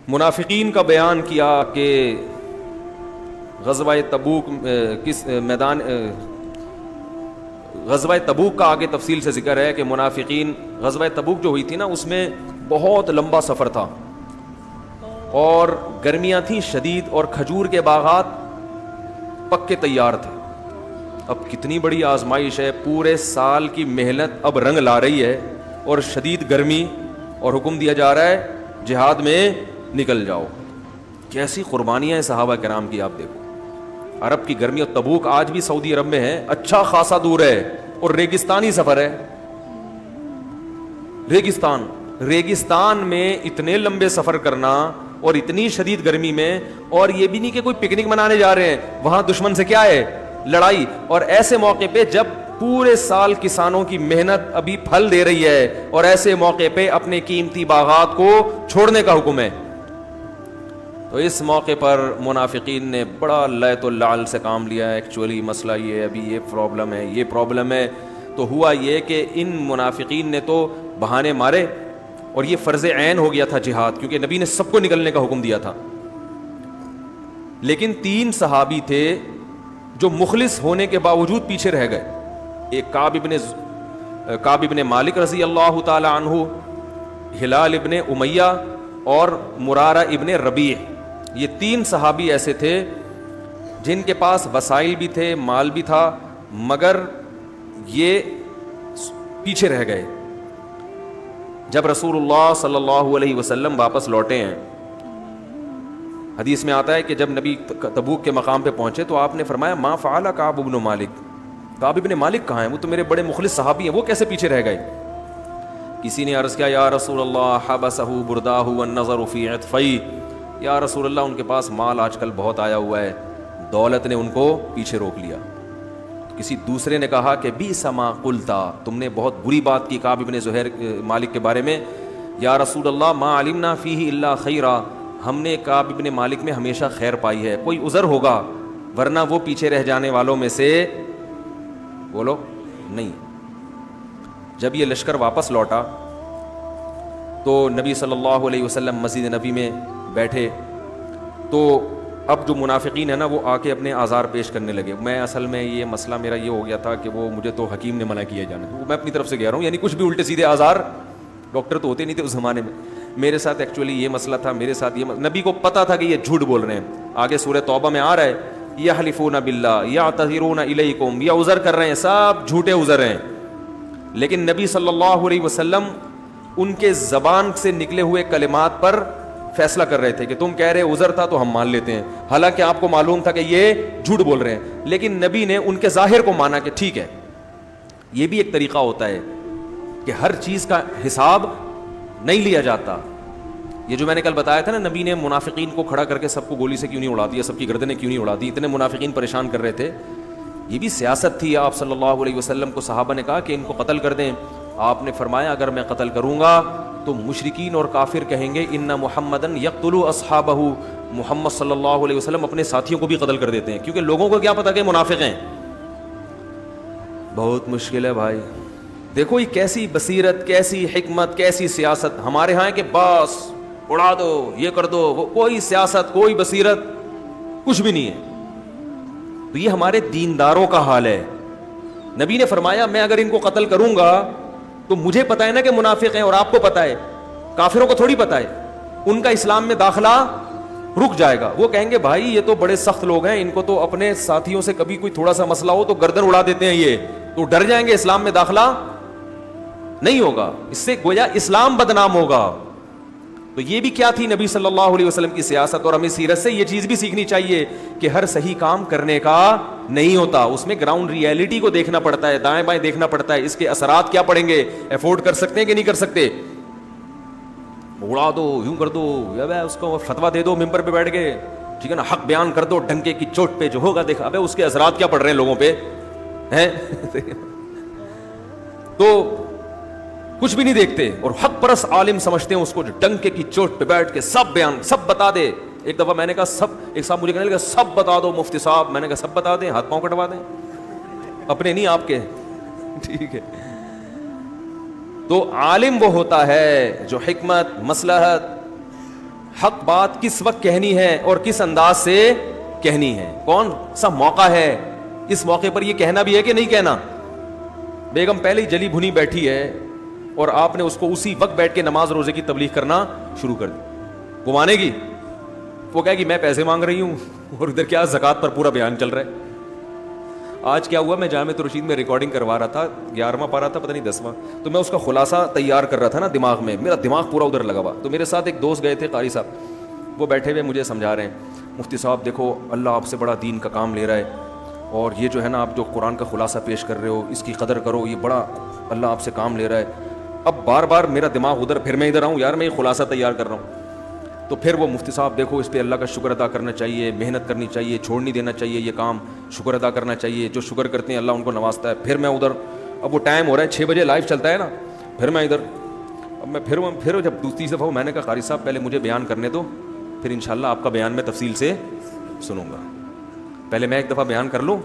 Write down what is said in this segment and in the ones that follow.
منافقین کا بیان کیا کہ غزوہ تبوک کس میدان غزوہ تبوک کا آگے تفصیل سے ذکر ہے کہ منافقین غزوہ تبوک جو ہوئی تھی نا اس میں بہت لمبا سفر تھا اور گرمیاں تھیں شدید اور کھجور کے باغات پکے تیار تھے. اب کتنی بڑی آزمائش ہے, پورے سال کی محنت اب رنگ لا رہی ہے اور شدید گرمی, اور حکم دیا جا رہا ہے جہاد میں نکل جاؤ. کیسی قربانیاں ہیں صحابہ کرام کی, آپ دیکھو. عرب کی گرمی, اور تبوک آج بھی سعودی عرب میں ہے, اچھا خاصا دور ہے اور ریگستانی سفر ہے. ریگستان میں اتنے لمبے سفر کرنا اور اتنی شدید گرمی میں, اور یہ بھی نہیں کہ کوئی پکنک منانے جا رہے ہیں, وہاں دشمن سے کیا ہے, لڑائی. اور ایسے موقع پہ جب پورے سال کسانوں کی محنت ابھی پھل دے رہی ہے, اور ایسے موقع پہ اپنے قیمتی باغات کو چھوڑنے کا حکم ہے. تو اس موقع پر منافقین نے بڑا لعت و لعل سے کام لیا. ایکچولی مسئلہ یہ ہے, ابھی یہ پرابلم ہے. تو ہوا یہ کہ ان منافقین نے تو بہانے مارے, اور یہ فرض عین ہو گیا تھا جہاد, کیونکہ نبی نے سب کو نکلنے کا حکم دیا تھا. لیکن 3 صحابی تھے جو مخلص ہونے کے باوجود پیچھے رہ گئے. ایک کعب ابن مالک رضی اللہ تعالی عنہ, ہلال ابن امیہ اور مرارہ ابن ربیع. یہ 3 صحابی ایسے تھے جن کے پاس وسائل بھی تھے, مال بھی تھا, مگر یہ پیچھے رہ گئے. جب رسول اللہ صلی اللہ علیہ وسلم واپس لوٹے ہیں, حدیث میں آتا ہے کہ جب نبی تبوک کے مقام پہ پہنچے تو آپ نے فرمایا ما فعل کعب ابن مالک, کعب ابن مالک کہاں ہیں, وہ تو میرے بڑے مخلص صحابی ہیں, وہ کیسے پیچھے رہ گئے. کسی نے عرض کیا یا رسول اللہ حبسہ برداہ والنظر فی عطفی, یا رسول اللہ ان کے پاس مال آج کل بہت آیا ہوا ہے, دولت نے ان کو پیچھے روک لیا. کسی دوسرے نے کہا کہ بیس ما قلتا, تم نے بہت بری بات کی کعب ابن زہیر مالک کے بارے میں. یا رسول اللہ ما علمنا فیہ الا خیرا, ہم نے کعب ابن مالک میں ہمیشہ خیر پائی ہے, کوئی عذر ہوگا, ورنہ وہ پیچھے رہ جانے والوں میں سے بولو نہیں. جب یہ لشکر واپس لوٹا تو نبی صلی اللہ علیہ وسلم مسجد نبی میں بیٹھے, تو اب جو منافقین ہیں نا وہ آ کے اپنے آزار پیش کرنے لگے. میں اصل میں یہ مسئلہ میرا یہ ہو گیا تھا کہ وہ مجھے تو حکیم نے منع کیا جانے, تو میں اپنی طرف سے کہہ رہا ہوں, یعنی کچھ بھی الٹے سیدھے آزار, ڈاکٹر تو ہوتے نہیں تھے اس زمانے میں. میرے ساتھ ایکچولی یہ مسئلہ تھا, میرے ساتھ یہ نبی کو پتا تھا کہ یہ جھوٹ بول رہے ہیں. آگے سورہ توبہ میں آ رہا ہے یحلفون باللہ یعتذرون الیکم, یہ عذر کر رہے ہیں, سب جھوٹے عذر ہیں. لیکن نبی صلی اللہ علیہ وسلم ان کے زبان سے نکلے ہوئے کلمات پر فیصلہ کر رہے تھے کہ تم کہہ رہے عذر تھا تو ہم مان لیتے ہیں, حالانکہ آپ کو معلوم تھا کہ یہ جھوٹ بول رہے ہیں. لیکن نبی نے ان کے ظاہر کو مانا کہ ٹھیک ہے. یہ بھی ایک طریقہ ہوتا ہے کہ ہر چیز کا حساب نہیں لیا جاتا. یہ جو میں نے کل بتایا تھا نا, نبی نے منافقین کو کھڑا کر کے سب کو گولی سے کیوں نہیں اڑا دیا, سب کی گردنیں کیوں نہیں اڑا دی, اتنے منافقین پریشان کر رہے تھے. یہ بھی سیاست تھی. آپ صلی اللہ علیہ وسلم کو صحابہ نے کہا کہ ان کو قتل کر دیں. آپ نے فرمایا اگر میں قتل کروں گا تو مشرکین اور کافر کہیں گے ان محمدن یقتل اصحابہ, محمد صلی اللہ علیہ وسلم اپنے ساتھیوں کو بھی قتل کر دیتے ہیں, کیونکہ لوگوں کو کیا پتا کہ منافق ہیں. بہت مشکل ہے بھائی. دیکھو یہ کیسی بصیرت, کیسی حکمت, کیسی سیاست. ہمارے ہاں ہے کہ بس اڑا دو, یہ کر دو, وہ کوئی سیاست, کوئی بصیرت, کچھ بھی نہیں ہے. تو یہ ہمارے دینداروں کا حال ہے. نبی نے فرمایا میں اگر ان کو قتل کروں گا تو مجھے پتا ہے نا کہ منافق ہیں, اور آپ کو پتا ہے, کافروں کو تھوڑی پتا ہے. ان کا اسلام میں داخلہ رک جائے گا. وہ کہیں گے بھائی یہ تو بڑے سخت لوگ ہیں, ان کو تو اپنے ساتھیوں سے کبھی کوئی تھوڑا سا مسئلہ ہو تو گردن اڑا دیتے ہیں, یہ تو ڈر جائیں گے, اسلام میں داخلہ نہیں ہوگا, اس سے گویا اسلام بدنام ہوگا. تو یہ بھی کیا تھی نبی صلی اللہ علیہ وسلم کی سیاست. اور ہمیں سیرت سے یہ چیز بھی سیکھنی چاہیے کہ ہر صحیح کام کرنے کا نہیں ہوتا, اس میں گراؤنڈ ریئلٹی کو دیکھنا پڑتا ہے, دائیں بائیں دیکھنا پڑتا ہے, اس کے اثرات کیا پڑیں گے, افورڈ کر سکتے ہیں کہ نہیں کر سکتے. اڑا دو, یوں کر دو, اس کو فتویٰ دے دو ممبر پہ بیٹھ کے, ٹھیک ہے نا, حق بیان کر دو ڈنکے کی چوٹ پہ, جو ہوگا دیکھا, ابے اس کے اثرات کیا پڑ رہے ہیں لوگوں پہ ہیں. تو کچھ بھی نہیں دیکھتے, اور حق پرست عالم سمجھتے ہیں اس کو جو ڈنکے کی چوٹ پہ بیٹھ کے سب بیان, سب بتا دے. ایک دفعہ میں نے کہا سب, ایک صاحب مجھے کہنے لگا سب بتا دو مفتی صاحب. میں نے کہا سب بتا دیں, ہاتھ پاؤں کٹوا دیں, اپنے نہیں آپ کے, ٹھیک ہے. تو عالم وہ ہوتا ہے جو حکمت, مصلحت, حق بات کس وقت کہنی ہے اور کس انداز سے کہنی ہے، کون سا موقع ہے، اس موقع پر یہ کہنا بھی ہے کہ نہیں کہنا. بیگم پہلے ہی جلی بھنی بیٹھی ہے اور آپ نے اس کو اسی وقت بیٹھ کے نماز روزے کی تبلیغ کرنا شروع کر دی. وہ مانے گی؟ وہ کہے گی میں پیسے مانگ رہی ہوں اور ادھر کیا زکوٰۃ پر پورا بیان چل رہا ہے. آج کیا ہوا، میں جامع رشید میں ریکارڈنگ کروا رہا تھا، 11واں پارہ تھا پتہ نہیں 10واں، تو میں اس کا خلاصہ تیار کر رہا تھا نا دماغ میں، میرا دماغ پورا ادھر لگا ہوا. تو میرے ساتھ ایک دوست گئے تھے قاری صاحب، وہ بیٹھے ہوئے مجھے سمجھا رہے ہیں، مفتی صاحب دیکھو اللہ آپ سے بڑا دین کا کام لے رہا ہے، اور یہ جو ہے نا آپ جو قرآن کا خلاصہ پیش کر رہے ہو اس کی قدر کرو، یہ بڑا اللہ آپ سے کام لے رہا ہے. اب بار بار میرا دماغ ادھر، پھر میں ادھر آؤں، یار میں یہ خلاصہ تیار کر رہا ہوں. تو پھر وہ مفتی صاحب دیکھو اس پہ اللہ کا شکر ادا کرنا چاہیے، محنت کرنی چاہیے، چھوڑ نہیں دینا چاہیے یہ کام، شکر ادا کرنا چاہیے، جو شکر کرتے ہیں اللہ ان کو نوازتا ہے. پھر میں ادھر، اب وہ ٹائم ہو رہا ہے 6 بجے لائیو چلتا ہے نا، پھر میں ادھر، اب میں پھر جب دوسری دفعہ ہوں، میں نے کہا قاری صاحب پہلے مجھے بیان کرنے دو، پھر انشاءاللہ آپ کا بیان میں تفصیل سے سنوں گا. پہلے میں ایک دفعہ بیان کر لوں،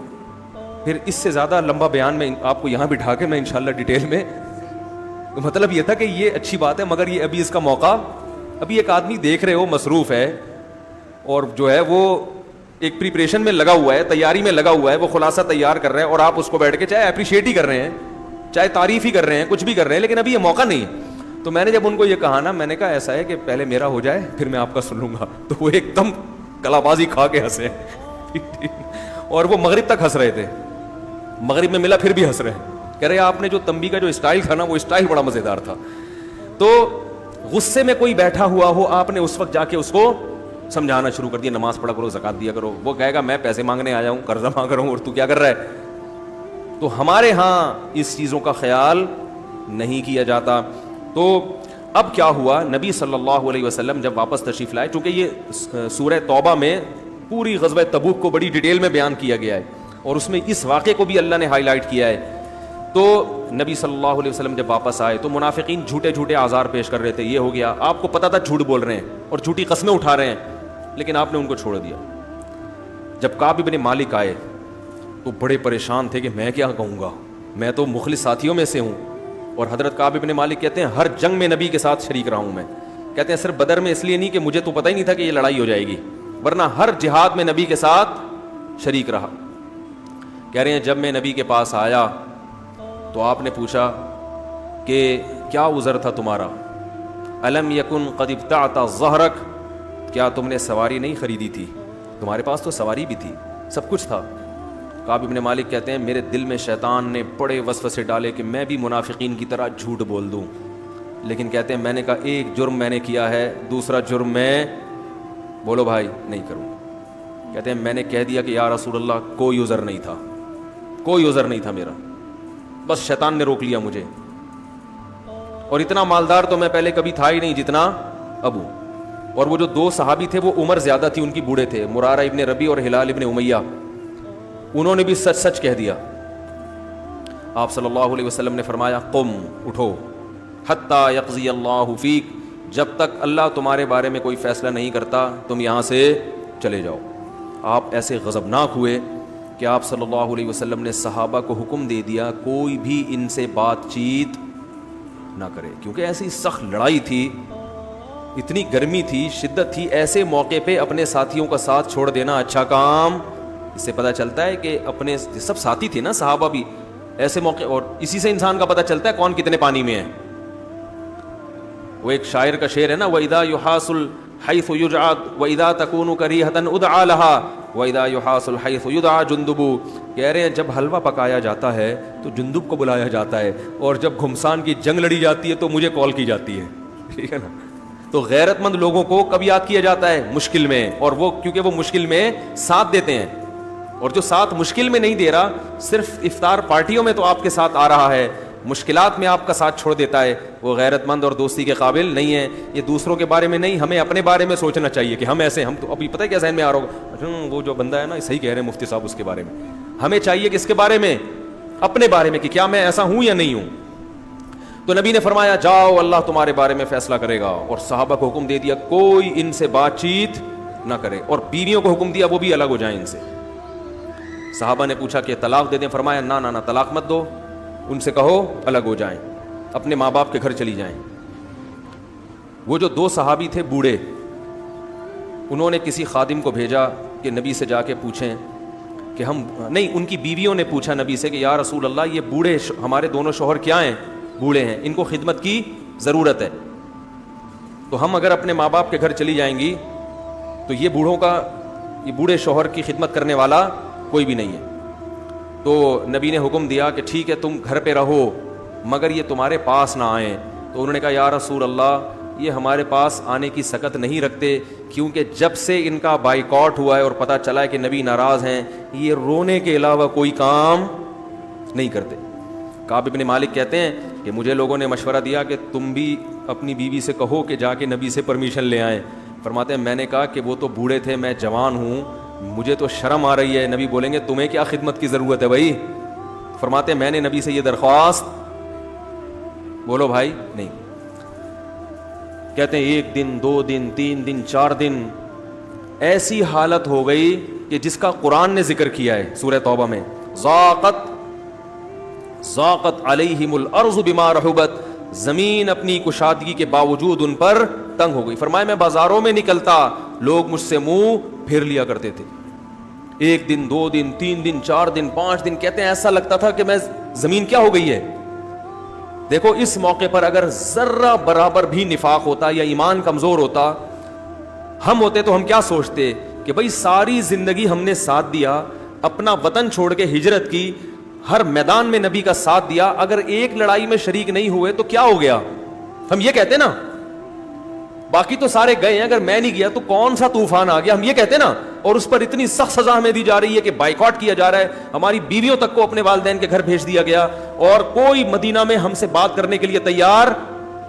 پھر اس سے زیادہ لمبا بیان میں آپ کو یہاں بٹھا کے میں انشاءاللہ ڈیٹیل میں. مطلب یہ تھا کہ یہ اچھی بات ہے مگر یہ ابھی اس کا موقع، ابھی ایک آدمی دیکھ رہے ہو مصروف ہے اور جو ہے وہ ایک پریپریشن میں لگا ہوا ہے، تیاری میں لگا ہوا ہے، وہ خلاصہ تیار کر رہے ہیں اور آپ اس کو بیٹھ کے چاہے اپریشیٹ ہی کر رہے ہیں، چاہے تعریف ہی کر رہے ہیں، کچھ بھی کر رہے ہیں، لیکن ابھی یہ موقع نہیں ہے. تو میں نے جب ان کو یہ کہا نا، میں نے کہا ایسا ہے کہ پہلے میرا ہو جائے پھر میں آپ کا سن لوں گا. تو وہ ایک دم کلا بازی کھا کے ہنسے اور وہ مغرب تک ہنس رہے تھے، مغرب میں ملا پھر بھی ہنس رہے ہیں، کہہ رہے آپ نے جو تنبیہ کا جو اسٹائل تھا نا وہ اسٹائل بڑا مزیدار تھا. تو غصے میں کوئی بیٹھا ہوا ہو، آپ نے اس وقت جا کے اس کو سمجھانا شروع کر دیا، نماز پڑھا کرو، زکوٰۃ دیا کرو. وہ کہے گا میں پیسے مانگنے آیا ہوں، قرضہ مانگ رہا ہوں اور تو کیا کر رہا ہے. تو ہمارے ہاں اس چیزوں کا خیال نہیں کیا جاتا. تو اب کیا ہوا، نبی صلی اللہ علیہ وسلم جب واپس تشریف لائے، چونکہ یہ سورہ توبہ میں پوری غزوہ تبوک کو بڑی ڈیٹیل میں بیان کیا گیا ہے اور اس میں اس واقعے کو بھی اللہ نے ہائی لائٹ کیا ہے. تو نبی صلی اللہ علیہ وسلم جب واپس آئے تو منافقین جھوٹے جھوٹے آزار پیش کر رہے تھے، یہ ہو گیا، آپ کو پتا تھا جھوٹ بول رہے ہیں اور جھوٹی قسمیں اٹھا رہے ہیں، لیکن آپ نے ان کو چھوڑ دیا. جب کعب بن مالک آئے تو بڑے پریشان تھے کہ میں کیا کہوں گا، میں تو مخلص ساتھیوں میں سے ہوں. اور حضرت کعب بن مالک کہتے ہیں ہر جنگ میں نبی کے ساتھ شریک رہا ہوں میں. کہتے ہیں صرف بدر میں اس لیے نہیں کہ مجھے تو پتہ ہی نہیں تھا کہ یہ لڑائی ہو جائے گی، ورنہ ہر جہاد میں نبی کے ساتھ شریک رہا. کہہ رہے ہیں جب میں نبی کے پاس آیا تو آپ نے پوچھا کہ کیا عذر تھا تمہارا، الم یکن قد ابتعت ظہرک، کیا تم نے سواری نہیں خریدی تھی، تمہارے پاس تو سواری بھی تھی، سب کچھ تھا. کعب بن مالک کہتے ہیں میرے دل میں شیطان نے بڑے وسوسے ڈالے کہ میں بھی منافقین کی طرح جھوٹ بول دوں، لیکن کہتے ہیں میں نے کہا ایک جرم میں نے کیا ہے، دوسرا جرم میں بولو بھائی نہیں کروں. کہتے ہیں میں نے کہہ دیا کہ یا رسول اللہ کوئی عذر نہیں تھا، کوئی عذر نہیں تھا میرا، بس شیطان نے روک لیا مجھے، اور اتنا مالدار تو میں پہلے کبھی تھا ہی نہیں جتنا ابو. اور وہ جو 2 صحابی تھے وہ عمر زیادہ تھی ان کی، بوڑھے تھے، مرارہ ابن ربی اور ہلال ابن امیہ، انہوں نے بھی سچ سچ کہہ دیا. آپ صلی اللہ علیہ وسلم نے فرمایا قم، اٹھو، حتی یقضی اللہ فیک، جب تک اللہ تمہارے بارے میں کوئی فیصلہ نہیں کرتا تم یہاں سے چلے جاؤ. آپ ایسے غضبناک ہوئے کہ آپ صلی اللہ علیہ وسلم نے صحابہ کو حکم دے دیا کوئی بھی ان سے بات چیت نہ کرے، کیونکہ ایسی سخت لڑائی تھی، اتنی گرمی تھی، شدت تھی. ایسے موقع پہ اپنے ساتھیوں کا ساتھ چھوڑ دینا اچھا کام. اس سے پتہ چلتا ہے کہ اپنے سب ساتھی تھے نا صحابہ بھی ایسے موقع، اور اسی سے انسان کا پتہ چلتا ہے کون کتنے پانی میں ہے. وہ ایک شاعر کا شعر ہے نا، وَإِذَا يُحَاسُ الْحَيْثُ يُجْعَدْ وَإِذَا تَكُونُ كَرِيهَةً اُدْعَى لَهَا وَإِذَا يُحَاسُ الْحَيْثُ يُدْعَى جُنْدُبُ. کہہ رہے ہیں جب حلوہ پکایا جاتا ہے تو جندب کو بلایا جاتا ہے، اور جب گھمسان کی جنگ لڑی جاتی ہے تو مجھے کال کی جاتی ہے. ٹھیک ہے نا. تو غیرت مند لوگوں کو کب یاد کیا جاتا ہے؟ مشکل میں، اور وہ کیونکہ وہ مشکل میں ساتھ دیتے ہیں، اور جو ساتھ مشکل میں نہیں دے رہا، صرف افطار پارٹیوں میں تو آپ کے ساتھ آ رہا ہے، مشکلات میں آپ کا ساتھ چھوڑ دیتا ہے، وہ غیرت مند اور دوستی کے قابل نہیں ہے. یہ دوسروں کے بارے میں نہیں، ہمیں اپنے بارے میں سوچنا چاہیے کہ ہم ایسے، ہم تو ابھی پتہ ہے کیا ذہن میں آ رہا ہوگا، وہ جو بندہ ہے نا صحیح کہہ رہے ہیں مفتی صاحب اس کے بارے میں. ہمیں چاہیے کہ اس کے بارے میں، اپنے بارے میں، کہ کیا میں ایسا ہوں یا نہیں ہوں. تو نبی نے فرمایا جاؤ اللہ تمہارے بارے میں فیصلہ کرے گا، اور صحابہ کو حکم دے دیا کوئی ان سے بات چیت نہ کرے، اور بیویوں کو حکم دیا وہ بھی الگ ہو جائیں ان سے. صحابہ نے پوچھا کہ طلاق دے دیں، فرمایا نہ نہ نہ، طلاق مت دو، ان سے کہو الگ ہو جائیں، اپنے ماں باپ کے گھر چلی جائیں. وہ جو 2 صحابی تھے بوڑھے، انہوں نے کسی خادم کو بھیجا کہ نبی سے جا کے پوچھیں کہ ہم نہیں، ان کی بیویوں نے پوچھا نبی سے کہ یا رسول اللہ یہ بوڑھے ہمارے دونوں شوہر کیا ہیں، بوڑھے ہیں، ان کو خدمت کی ضرورت ہے، تو ہم اگر اپنے ماں باپ کے گھر چلی جائیں گی تو یہ بوڑھے شوہر کی خدمت کرنے والا کوئی بھی نہیں ہے. تو نبی نے حکم دیا کہ ٹھیک ہے تم گھر پہ رہو مگر یہ تمہارے پاس نہ آئیں. تو انہوں نے کہا یا رسول اللہ یہ ہمارے پاس آنے کی سکت نہیں رکھتے، کیونکہ جب سے ان کا بائیکاٹ ہوا ہے اور پتہ چلا ہے کہ نبی ناراض ہیں، یہ رونے کے علاوہ کوئی کام نہیں کرتے. کعب بن مالک کہتے ہیں کہ مجھے لوگوں نے مشورہ دیا کہ تم بھی اپنی بیوی سے کہو کہ جا کے نبی سے پرمیشن لے آئیں. فرماتے ہیں میں نے کہا کہ وہ تو بوڑھے تھے، میں جوان ہوں، مجھے تو شرم آ رہی ہے. نبی بولیں گے تمہیں کیا خدمت کی ضرورت ہے بھائی؟ فرماتے ہیں میں نے نبی سے یہ درخواست، بولو بھائی، نہیں. کہتے ہیں 1 دن 2 دن 3 دن 4 دن ایسی حالت ہو گئی کہ جس کا قرآن نے ذکر کیا ہے سورہ توبہ میں، ضاقت علیہم الارض بما رحبت، زمین اپنی کشادگی کے باوجود ان پر تنگ ہو گئی. فرمایا میں بازاروں میں نکلتا لوگ مجھ سے منہ پھیر لیا کرتے تھے. 1 دن 2 دن 3 دن 4 دن 5 دن، کہتے ہیں ایسا لگتا تھا کہ میں زمین کیا ہو گئی ہے. دیکھو اس موقع پر اگر ذرہ برابر بھی نفاق ہوتا یا ایمان کمزور ہوتا، ہم ہوتے تو ہم کیا سوچتے کہ بھئی ساری زندگی ہم نے ساتھ دیا، اپنا وطن چھوڑ کے ہجرت کی، ہر میدان میں نبی کا ساتھ دیا، اگر ایک لڑائی میں شریک نہیں ہوئے تو کیا ہو گیا؟ ہم یہ کہتے نا. باقی تو سارے گئے ہیں، اگر میں نہیں گیا تو کون سا طوفان آ گیا، ہم یہ کہتے نا. اور اس پر اتنی سخت سزا ہمیں دی جا رہی ہے کہ بائیکاٹ کیا جا رہا ہے، ہماری بیویوں تک کو اپنے والدین کے گھر بھیج دیا گیا، اور کوئی مدینہ میں ہم سے بات کرنے کے لیے تیار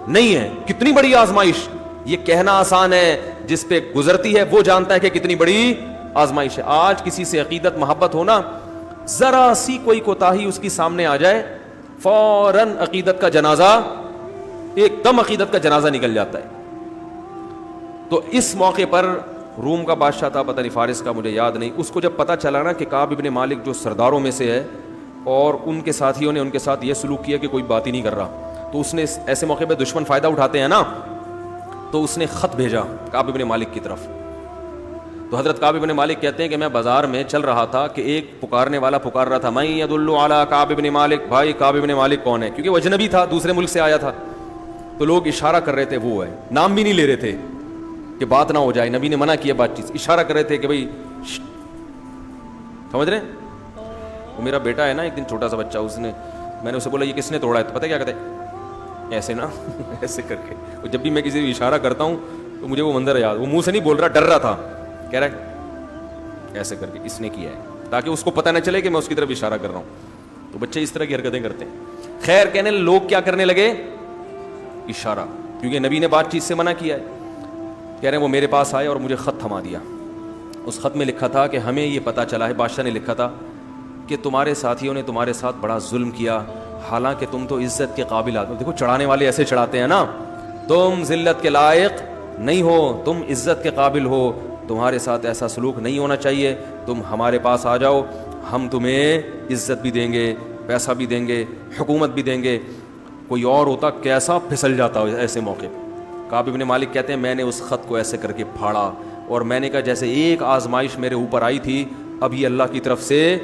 نہیں ہے. کتنی بڑی آزمائش. یہ کہنا آسان ہے، جس پہ گزرتی ہے وہ جانتا ہے کہ کتنی بڑی آزمائش ہے. آج کسی سے عقیدت محبت ہونا، ذرا سی کوئی کوتاہی اس کی سامنے آ جائے فوراً عقیدت کا جنازہ، ایک دم عقیدت کا جنازہ نکل جاتا ہے. تو اس موقع پر روم کا بادشاہ تھا، پتہ نہیں فارس کا، مجھے یاد نہیں، اس کو جب پتہ چلا نا کہ کعب بن مالک جو سرداروں میں سے ہے اور ان کے ساتھیوں نے ان کے ساتھ یہ سلوک کیا کہ کوئی بات ہی نہیں کر رہا، تو اس نے ایسے موقع پہ دشمن فائدہ اٹھاتے ہیں نا، تو اس نے خط بھیجا کعب بن مالک کی طرف. تو حضرت کعب بن مالک کہتے ہیں کہ میں بازار میں چل رہا تھا کہ ایک پکارنے والا پکار رہا تھا، میں یدل علی کعب بن مالک. بھائی کعب بن مالک کون ہے؟ کیونکہ وہ اجنبی تھا، دوسرے ملک سے آیا تھا. تو لوگ اشارہ کر رہے تھے وہ ہے، نام بھی نہیں لے رہے تھے کہ بات نہ ہو جائے. نبی نے منع کیا بات چیز، اشارہ کر رہے تھے کہ بھائی سمجھ رہے ہیں. وہ میرا بیٹا ہے نا، ایک دن چھوٹا سا بچہ، میں نے اسے بولا یہ کس نے توڑا ہے، تو پتہ کیا کہتے ہیں ایسے نا ایسے کر کے. جب بھی میں کسی کو اشارہ کرتا ہوں تو مجھے وہ منظر یاد، وہ منہ سے نہیں بول رہا، ڈر رہا تھا، کہہ رہا ہے ایسے کر کے اس نے کیا ہے، تاکہ اس کو پتہ نہ چلے کہ میں اس کی طرف اشارہ کر رہا ہوں. تو بچے اس طرح کی حرکتیں کرتے ہیں. خیر کہنے لوگ کیا کرنے لگے؟ اشارہ، کیونکہ نبی نے بات چیت سے منع کیا ہے. کہہ رہے ہیں وہ میرے پاس آئے اور مجھے خط تھما دیا. اس خط میں لکھا تھا کہ ہمیں یہ پتہ چلا ہے، بادشاہ نے لکھا تھا کہ تمہارے ساتھیوں نے تمہارے ساتھ بڑا ظلم کیا، حالانکہ تم تو عزت کے قابل آدمی. دیکھو چڑھانے والے ایسے چڑھاتے ہیں نا، تم ذلت کے لائق نہیں ہو، تم عزت کے قابل ہو، تمہارے ساتھ ایسا سلوک نہیں ہونا چاہیے، تم ہمارے پاس آ جاؤ، ہم تمہیں عزت بھی دیں گے، پیسہ بھی دیں گے، حکومت بھی دیں گے. کوئی اور ہوتا کیسا پھسل جاتا ایسے موقع. کعب بن مالک کہتے ہیں میں نے اس خط کو ایسے کر کے پھاڑا اور میں نے کہا جیسے ایک آزمائش میرے اوپر آئی تھی، اب یہ اللہ کی طرف سے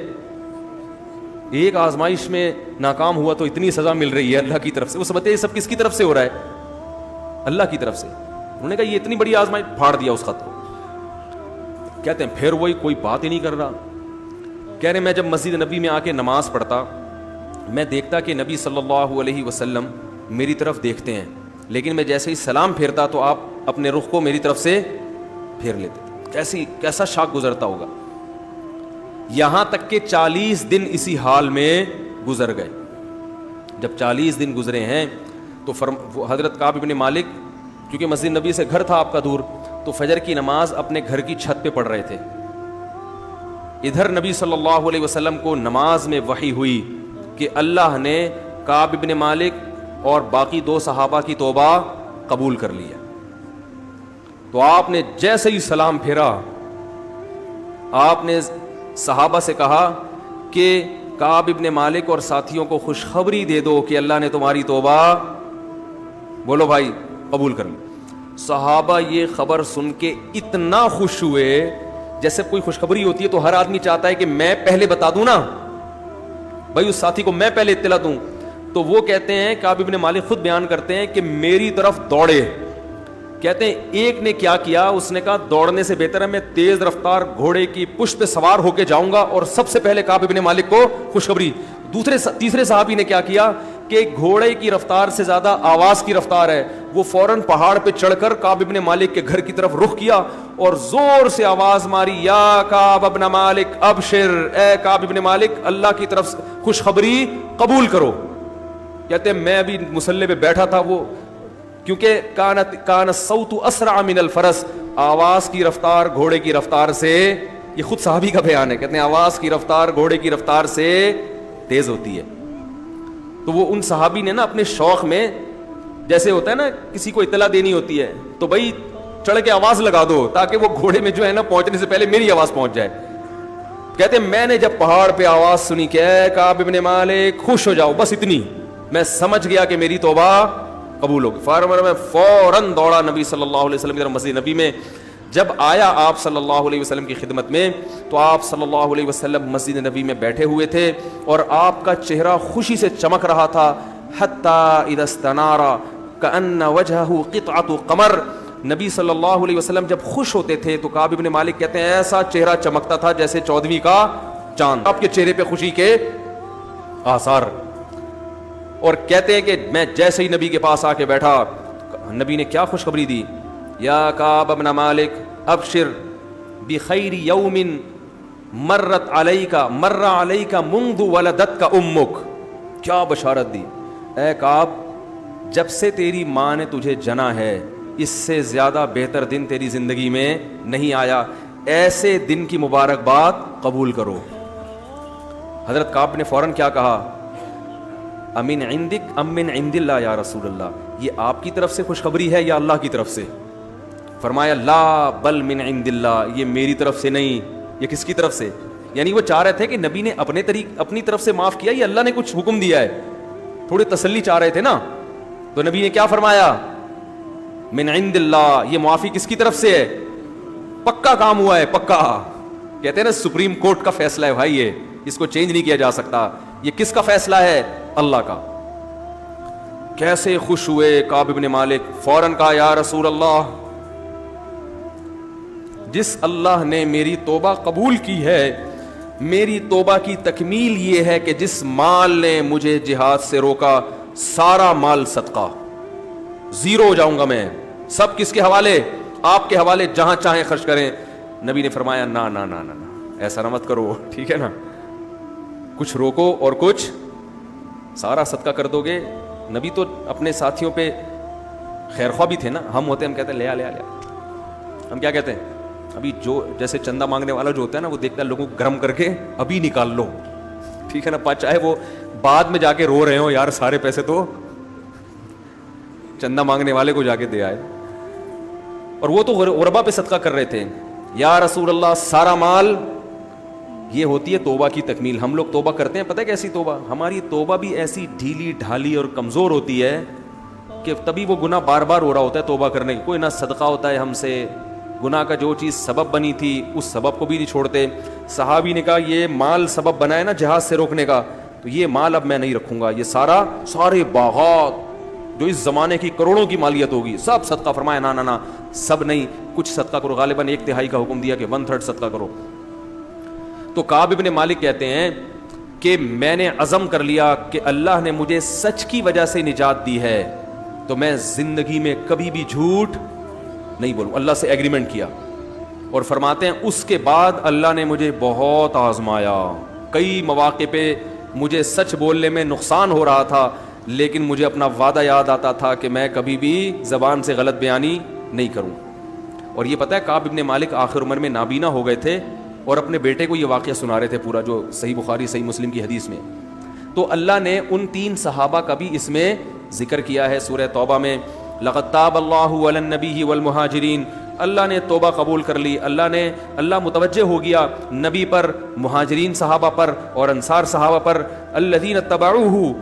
ایک آزمائش میں ناکام ہوا تو اتنی سزا مل رہی ہے اللہ کی طرف سے. وہ سمجھتے یہ سب کس کی طرف سے ہو رہا ہے؟ اللہ کی طرف سے. انہوں نے کہا یہ اتنی بڑی آزمائش، پھاڑ دیا اس خط کو. کہتے ہیں پھر وہی کوئی بات ہی نہیں کر رہا. کہہ رہے میں جب مسجد نبی میں آ کے نماز پڑھتا، میں دیکھتا کہ نبی صلی اللہ علیہ وسلم میری طرف دیکھتے ہیں، لیکن میں جیسے ہی سلام پھیرتا تو آپ اپنے رخ کو میری طرف سے پھیر لیتے. کیسا شاک گزرتا ہوگا. یہاں تک کہ 40 دن اسی حال میں گزر گئے. جب 40 دن گزرے ہیں تو حضرت کعب بن مالک، کیونکہ مسجد نبی سے گھر تھا آپ کا دور، تو فجر کی نماز اپنے گھر کی چھت پہ پڑھ رہے تھے. ادھر نبی صلی اللہ علیہ وسلم کو نماز میں وحی ہوئی کہ اللہ نے کعب بن مالک اور باقی 2 صحابہ کی توبہ قبول کر لیا. تو آپ نے جیسے ہی سلام پھیرا، آپ نے صحابہ سے کہا کہ کعب بن مالک اور ساتھیوں کو خوشخبری دے دو کہ اللہ نے تمہاری توبہ، بولو بھائی، قبول کر لی. صحابہ یہ خبر سن کے اتنا خوش ہوئے، جیسے کوئی خوشخبری ہوتی ہے تو ہر آدمی چاہتا ہے کہ میں پہلے بتا دوں نا بھائی، اس ساتھی کو میں پہلے اطلاع دوں. تو وہ کہتے ہیں، کعب بن مالک خود بیان کرتے ہیں کہ میری طرف دوڑے. کہتے ہیں ایک نے کیا کیا، اس نے کہا دوڑنے سے بہتر ہے میں تیز رفتار گھوڑے کی پشت پہ سوار ہو کے جاؤں گا اور سب سے پہلے کعب بن مالک کو خوشخبری. تیسرے صحابی نے کیا کیا کہ گھوڑے کی رفتار سے زیادہ آواز کی رفتار ہے، وہ فوراً پہاڑ پہ چڑھ کر کعب بن مالک کے گھر کی طرف رخ کیا اور زور سے آواز ماری، یا کعب بن مالک ابشر، اے کعب بن مالک اللہ کی طرف خوشخبری قبول کرو. کہتے ہیں میں ابھی مسلح پہ بیٹھا تھا، وہ کیونکہ کان الصوت اسرع من الفرس، آواز کی رفتار گھوڑے کی رفتار سے، یہ خود صحابی کا بیان ہے، کہتے ہیں آواز کی رفتار گھوڑے کی رفتار سے تیز ہوتی ہے. تو وہ ان صحابی نے نا اپنے شوق میں، جیسے ہوتا ہے نا کسی کو اطلاع دینی ہوتی ہے تو بھائی چڑھ کے آواز لگا دو تاکہ وہ گھوڑے میں جو ہے نا پہنچنے سے پہلے میری آواز پہنچ جائے. کہتے ہیں میں نے جب پہاڑ پہ آواز سنی کہ اے کعب بن مالک خوش ہو جاؤ، بس اتنی، میں سمجھ گیا کہ میری توبہ قبول ہوگی. میں فوراً دوڑا نبی صلی اللہ علیہ وسلم کی طرف مسجد نبی میں. جب آیا آپ صلی اللہ علیہ وسلم کی خدمت میں تو آپ صلی اللہ علیہ وسلم مسجد نبی میں بیٹھے ہوئے تھے اور آپ کا چہرہ خوشی سے چمک رہا تھا. حتی اذا استنار کأن وجہہ قطعۃ قمر، نبی صلی اللہ علیہ وسلم جب خوش ہوتے تھے تو کعب بن مالک کہتے ہیں ایسا چہرہ چمکتا تھا جیسے 14ویں کا چاند، آپ کے چہرے پہ خوشی کے آثار. اور کہتے ہیں کہ میں جیسے ہی نبی کے پاس آ کے بیٹھا، نبی نے کیا خوشخبری دی، یا کعب بن مالک ابشر بخیر یوم مرت علیک مر علیک منذ ولدتک امک. کیا بشارت دی، اے کعب جب سے تیری ماں نے تجھے جنا ہے اس سے زیادہ بہتر دن تیری زندگی میں نہیں آیا، ایسے دن کی مبارکباد قبول کرو. حضرت کعب نے فوراً کیا کہا، امن عندک ام من عند اللہ یا رسول اللہ، یہ آپ کی طرف سے خوشخبری ہے یا اللہ کی طرف سے؟ فرمایا لا بل من عند اللہ، یہ میری طرف سے نہیں، یہ کس کی طرف سے؟ یعنی وہ چاہ رہے تھے کہ نبی نے اپنی طرف سے معاف کیا یا اللہ نے کچھ حکم دیا ہے، تھوڑی تسلی چاہ رہے تھے نا. تو نبی نے کیا فرمایا، من عند اللہ، یہ معافی کس کی طرف سے ہے؟ پکا کام ہوا ہے، پکا. کہتے ہیں نا سپریم کورٹ کا فیصلہ ہے بھائی، یہ اس کو چینج نہیں کیا جا سکتا. یہ کس کا فیصلہ ہے؟ اللہ کا. کیسے خوش ہوئے کعب بن مالک، فوراً کہا یا رسول اللہ، جس اللہ نے میری توبہ قبول کی ہے، میری توبہ کی تکمیل یہ ہے کہ جس مال نے مجھے جہاد سے روکا سارا مال صدقہ، زیرو ہو جاؤں گا میں، سب کس کے حوالے؟ آپ کے حوالے، جہاں چاہیں خرچ کریں. نبی نے فرمایا نا نا نا نا ایسا نہ مت کرو، ٹھیک ہے نا، کچھ روکو اور کچھ سارا صدقہ کر دو گے. نبی تو اپنے ساتھیوں پہ خیر خواہ بھی تھے نا، ہم ہوتے ہم کہتے ہیں لے لیا، ہم کیا کہتے ہیں ابھی جو جیسے چندہ مانگنے والا جو ہوتا ہے نا وہ دیکھتا ہے لوگوں کو گرم کر کے ابھی نکال لو، ٹھیک ہے نا، چاہے وہ بعد میں جا کے رو رہے ہو یار سارے پیسے تو چندہ مانگنے والے کو جا کے دے آئے. اور وہ تو غربا پہ صدقہ کر رہے تھے. یا رسول اللہ سارا مال، یہ ہوتی ہے توبہ کی تکمیل. ہم لوگ توبہ کرتے ہیں، پتہ ہے کیسی توبہ؟ ہماری توبہ بھی ایسی ڈھیلی ڈھالی اور کمزور ہوتی ہے کہ تبھی وہ گناہ بار بار ہو رہا ہوتا ہے توبہ کرنے کی. کوئی نہ صدقہ ہوتا ہے ہم سے، گناہ کا جو چیز سبب بنی تھی اس سبب کو بھی نہیں چھوڑتے. صحابی نے کہا یہ مال سبب بنا ہے نا جہاد سے روکنے کا، تو یہ مال اب میں نہیں رکھوں گا، یہ سارے باغات جو اس زمانے کی کروڑوں کی مالیت ہوگی سب صدقہ. فرمایا نا نا نا سب نہیں، کچھ صدقہ کرو. غالباً 1/3 کا حکم دیا کہ 1/3 صدقہ کرو. تو کعب بن مالک کہتے ہیں کہ میں نے عزم کر لیا کہ اللہ نے مجھے سچ کی وجہ سے نجات دی ہے تو میں زندگی میں کبھی بھی جھوٹ نہیں بولوں. اللہ سے ایگریمنٹ کیا. اور فرماتے ہیں اس کے بعد اللہ نے مجھے بہت آزمایا. کئی مواقع پہ مجھے سچ بولنے میں نقصان ہو رہا تھا لیکن مجھے اپنا وعدہ یاد آتا تھا کہ میں کبھی بھی زبان سے غلط بیانی نہیں کروں. اور یہ پتہ ہے کعب بن مالک آخر عمر میں نابینا ہو گئے تھے اور اپنے بیٹے کو یہ واقعہ سنا رہے تھے پورا، جو صحیح بخاری صحیح مسلم کی حدیث میں. تو اللہ نے ان 3 صحابہ کا بھی اس میں ذکر کیا ہے سورہ توبہ میں. لقد تاب اللہ علی النبی والمہاجرین، اللہ نے توبہ قبول کر لی. اللہ متوجہ ہو گیا نبی پر، مہاجرین صحابہ پر اور انصار صحابہ پر. الذین اتبعوہ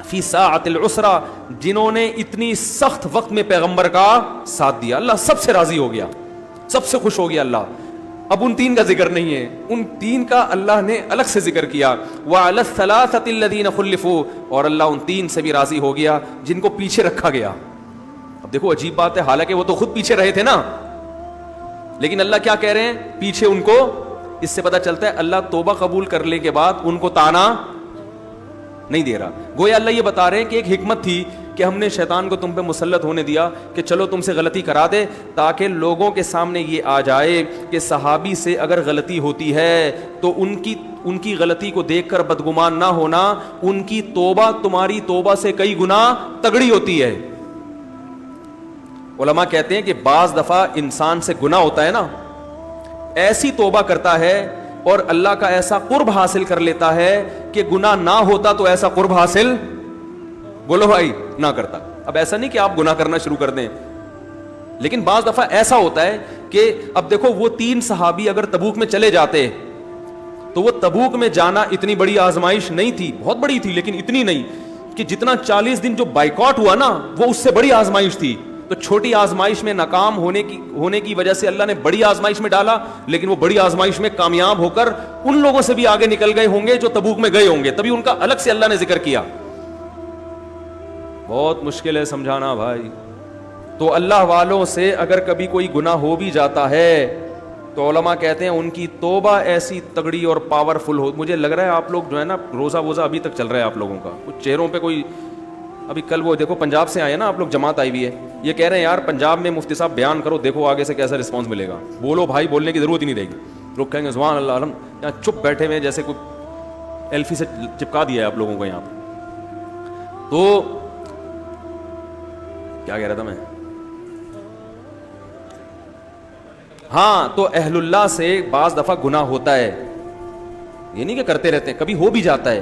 فی ساعت العسرہ، جنہوں نے اتنی سخت وقت میں پیغمبر کا ساتھ دیا، اللہ سب سے راضی ہو گیا، سب سے خوش ہو گیا اللہ. اب ان تین کا ذکر نہیں ہے، ان تین کا اللہ نے الگ سے ذکر کیا. وعلی الثلاثۃ الذین خلفوا، اور اللہ ان تین سے بھی راضی ہو گیا جن کو پیچھے رکھا گیا. اب دیکھو عجیب بات ہے، حالانکہ وہ تو خود پیچھے رہے تھے نا، لیکن اللہ کیا کہہ رہے ہیں پیچھے ان کو. اس سے پتہ چلتا ہے اللہ توبہ قبول کرنے کے بعد ان کو تانا نہیں دے رہا. گویا اللہ یہ بتا رہے ہیں کہ ایک حکمت تھی کہ ہم نے شیطان کو تم پہ مسلط ہونے دیا کہ چلو تم سے غلطی کرا دے، تاکہ لوگوں کے سامنے یہ آ جائے کہ صحابی سے اگر غلطی ہوتی ہے تو ان کی غلطی کو دیکھ کر بدگمان نہ ہونا، ان کی توبہ تمہاری توبہ سے کئی گنا تگڑی ہوتی ہے. علماء کہتے ہیں کہ بعض دفعہ انسان سے گناہ ہوتا ہے نا، ایسی توبہ کرتا ہے اور اللہ کا ایسا قرب حاصل کر لیتا ہے کہ گناہ نہ ہوتا تو ایسا قرب حاصل بولو بھائی نہ کرتا. اب ایسا نہیں کہ آپ گناہ کرنا شروع کر دیں، لیکن بعض دفعہ ایسا ہوتا ہے کہ اب دیکھو وہ تین صحابی اگر تبوک میں چلے جاتے تو وہ تبوک میں جانا اتنی بڑی آزمائش نہیں تھی، بہت بڑی تھی لیکن اتنی نہیں کہ جتنا 40 دن جو بائیکاٹ ہوا نا وہ اس سے بڑی آزمائش تھی. تو چھوٹی آزمائش میں ناکام ہونے کی وجہ سے اللہ نے بڑی آزمائش میں ڈالا، لیکن وہ بڑی آزمائش میں کامیاب ہو کر ان لوگوں سے بھی آگے نکل گئے ہوں گے جو تبوک میں گئے ہوں گے، تبھی ان کا الگ سے اللہ نے ذکر کیا. بہت مشکل ہے سمجھانا بھائی. تو اللہ والوں سے اگر کبھی کوئی گناہ ہو بھی جاتا ہے تو علماء کہتے ہیں ان کی توبہ ایسی تگڑی اور پاورفل ہو. مجھے لگ رہا ہے آپ لوگ جو ہے نا روزہ ووزہ ابھی تک چل رہا ہے آپ لوگوں کا، کچھ چہروں پہ کوئی ابھی کل وہ دیکھو پنجاب سے آئے نا آپ لوگ، جماعت آئی ہوئی ہے، یہ کہہ رہے ہیں یار پنجاب میں مفتی صاحب بیان کرو، دیکھو آگے سے کیسا رسپانس ملے گا. بولو بھائی، بولنے کی ضرورت ہی نہیں رہے گی، لوگ کہیں گے سبحان اللہ علم، یہاں چپ بیٹھے ہوئے جیسے کوئی ایلفی سے چپکا دیا ہے آپ لوگوں کو یہاں پہ. تو کیا کہہ رہا تھا میں؟ ہاں، تو اہل اللہ سے بعض دفعہ گناہ ہوتا ہے، یہ نہیں کہ کرتے رہتے ہیں، کبھی ہو بھی جاتا ہے.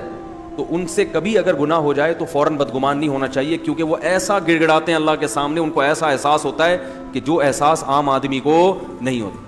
تو ان سے کبھی اگر گناہ ہو جائے تو فوراً بدگمان نہیں ہونا چاہیے، کیونکہ وہ ایسا گڑ گڑاتے ہیں اللہ کے سامنے، ان کو ایسا احساس ہوتا ہے کہ جو احساس عام آدمی کو نہیں ہوتا.